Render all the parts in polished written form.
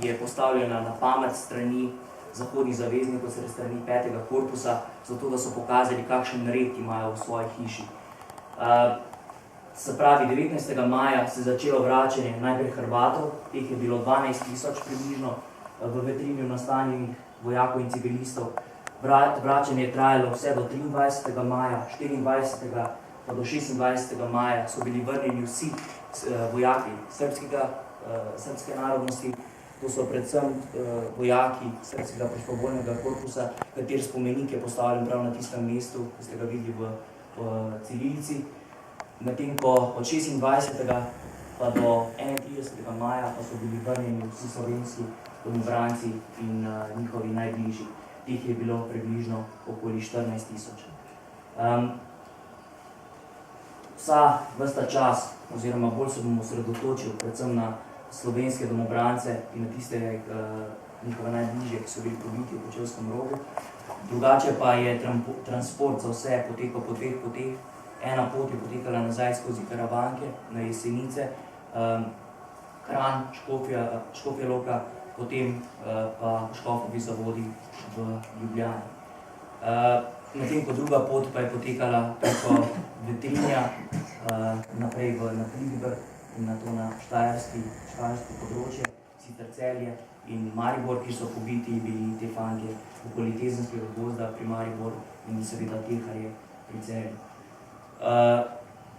je postavljena na pamet strani zahodnih zaveznikov, strani 5. korpusa, zato da so pokazali, kakšen red imajo v svoji hiši. Se pravi, 19. maja se je začelo vračanje najprej Hrvatov, teh je bilo 12.000 približno v Vetrinju nastanjenih vojakov in civilistov. Vračanje je trajalo vse do 23. maja, 24. pa do 26. maja so bili vrnjeni vsi vojaki srpske narodnosti. To so predvsem vojaki srpskega prostovoljnega korpusa, kater spomenik je postavljen prav na tistem mestu, ki ste ga videli v Cililici. Medtem ko od 26. pa do 31. maja pa so bili vrnjeni vsi slovenski domobranci in njihovi najbližji. Teh je bilo približno okoli 14.000. Ves ta čas, oziroma bolj se bom osredotočil predvsem na slovenske domobrance in na tiste njihove najbližje, ki so bili pobiti v Kočevskem Rogu. Drugače pa je transport za vse potekal po dveh poteh. Ena pot je potekala nazaj skozi Karavanke na Jesenice, Kranj, Škofja Loka, potem pa Škofovi zavodi v Ljubljani. Medtem ko druga pot pa je potekala preko Vetrinja, naprej na Pliviber in nato na štajersko področje, sicer Celje in Maribor, ki so pobiti bili te fantje okoli Tezenskega gozda pri Mariboru in seveda Teharje pri Celju.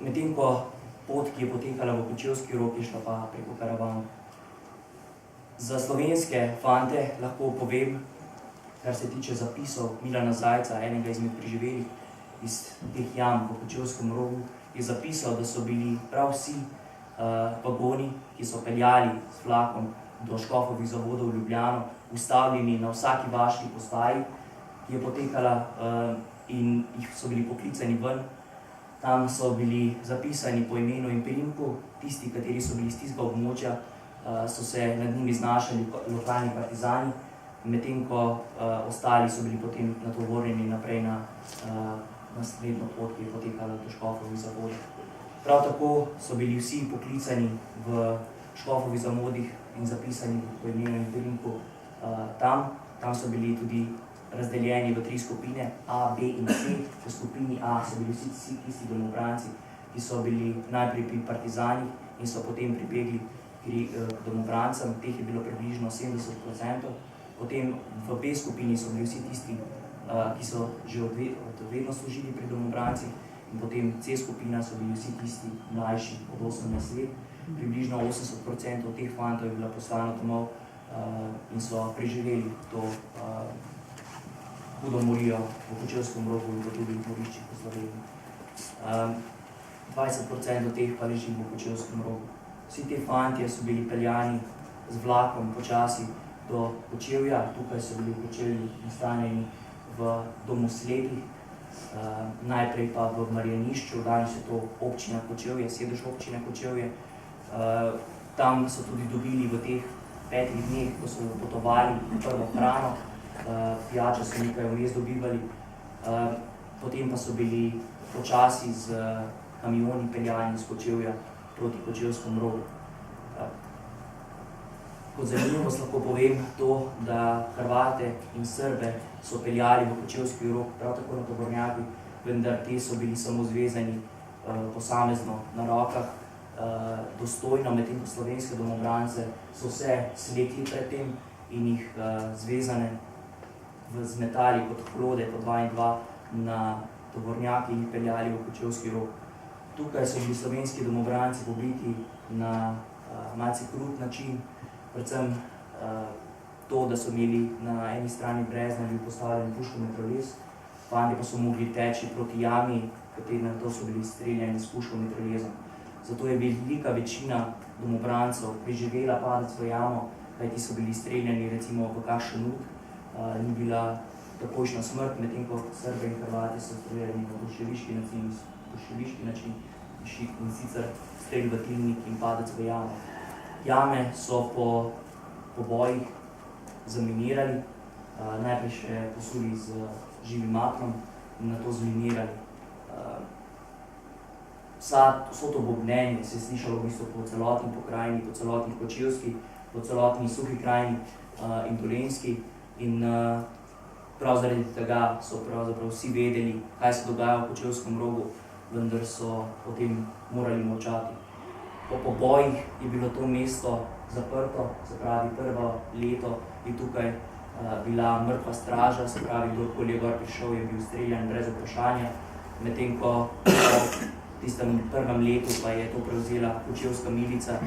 Medtem ko pot, ki je potekala v Kočevski Rog, je šla pa preko Karavank. Za slovenske fante lahko povem, kar se tiče zapisov Milana Zajca, enega izmed preživelih iz teh jam v Kočevskem Rogu, je zapisal, da so bili prav vsi vagoni, ki so peljali s vlakom do Škofovih zavodov v Ljubljano, ustavljeni na vsaki vaški postaji, ki je potekala in jih so bili poklicani ven. Tam so bili zapisani po imenu in priimku, tisti, kateri so bili iz tistega območja, so se nad njimi znašali lokalni partizani, medtem ko ostali so bili potem natovorjeni naprej na naslednjo pot, ki je potekala do Škofovih zavodov. Prav tako so bili vsi poklicani v Škofovih zavodih in zapisani po imenu in priimku tam so bili tudi razdeljeni v 3 skupine, A, B in C. V skupini A so bili vsi tisti domobranci, ki so bili najprej pri partizanih in so potem pribegli k domobrancem, teh je bilo približno 70%. Potem v B skupini so bili vsi tisti, ki so že vedno služili pri domobrancih, in potem C skupina so bili vsi tisti mlajši od 18 let. Približno 80% teh fantov je bila poslana domov in so preživeli to hudo morijo v Kočevskem Rogu in v drugih moriščih po Sloveniji. 20% teh pa leži v Kočevskem Rogu. Vsi te fantje so bili peljani z vlakom počasi do Kočevja. Tukaj so bili v Kočevju nastanjeni v domu slepih, najprej pa v Marjanišču, danes je to občina Kočevje, sedež občine Kočevje. Tam so tudi dobili v teh 5 dneh, ko so potovali, prvo hrano, pijače so nekaj vmes dobivali, potem pa so bili počasi z kamioni peljani iz Kočevja proti Kočevskemu Rogu. Kot zanimivost lahko povem to, da Hrvate in Srbe so peljali v Kočevski Rog, prav tako na tovornjaki, vendar te so bili samo zvezani posamezno na rokah, dostojno, medtem ko slovenske domobrance so se slekli pred tem in jih zvezane zmetali kot hlode po 2 in 2 na tovornjaki in jih peljali v Kočevski Rog. Tukaj so bili slovenski domobranci pobiti na malce krut način, predvsem to, da so imeli na eni strani Breznali postavljen puškovni mitraljez, fantje pa so mogli teči proti jami, kateri na to so bili streljani s puškovnim mitraljezom. Zato je velika večina domobrancev preživela padec v jamo, kajti so bili streljani recimo v kakšen ut, ni bila takojšnja smrt, medtem ko Srbe in Hrvati so streljani na boljševiški način, in sicer strelj v tilnik in padec v jamo. Jame so po pobojih zaminirali, najprej še posuli z živim apnom in nato zminirali. Vso to bobnenje se je slišalo v bistvu po celotni pokrajini, po celotni Kočevski, po celotni Suhi krajini in Dolenjski. In prav zaradi tega so pravzaprav vsi vedeli, kaj se dogaja v Kočevskem Rogu, vendar so potem morali molčati. Po pobojih je bilo to mesto zaprto, se pravi prvo leto je tukaj bila mrtva straža, se pravi kdorkoli je gor prišel, je bil streljan brez vprašanja, medtem ko v tistem prvem letu pa je to prevzela kočevska milica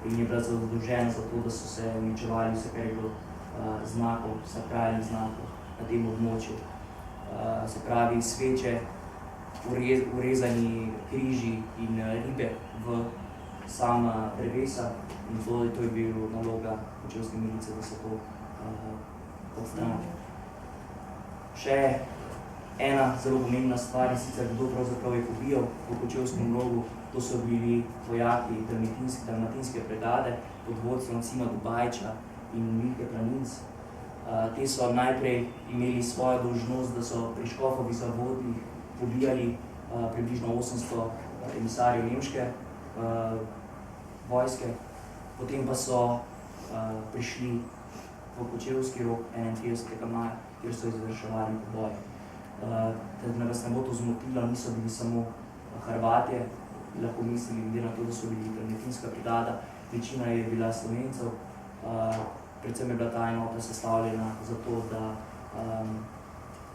in je bila zadolžena za to, da so se uničevali vse, kar je bilo znakov, sakralnih znakov na tem območju. Se pravi sveče, urezani križi in ribe v sama drevesa in to je bil naloga kočevske milice, da se to odstrani. Še ena zelo pomembna stvar, in sicer kdo pravzaprav je pobijal v Kočevskem Rogu, to so bili vojaki dalmatinske brigade pod vodstvom Cima Dubajča in Milke Planinc. Te so najprej imeli svojo dolžnost, da so pri Škofovi zavodih pobijali približno 800 emisarjev nemške vojske, potem pa so prišli v Kočevski Rog 31. maja, kjer so izvrševali poboje. Da nas ne bo to zmotilo, niso bili samo Hrvatje, lahko mislili, glede na to, da so bili dalmatinska brigada, večina je bila Slovencev, predvsem je bila ta enota sestavljena zato, da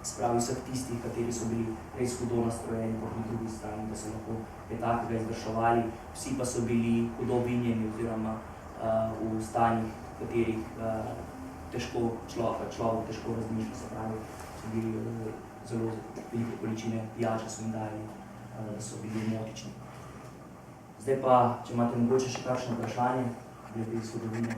spravi vseh tistih, kateri so bili res hudo nastrojeni po drugi strani, da so lahko kaj takega izvrševali, vsi pa so bili hudo vinjeni oziroma v stanjih, katerih človek težko razmišlja, se pravi, so bili zelo velike količine pijače so jim dali, da so bili motični. Zdaj pa, če imate mogoče še kakšno vprašanje, glede zgodovine.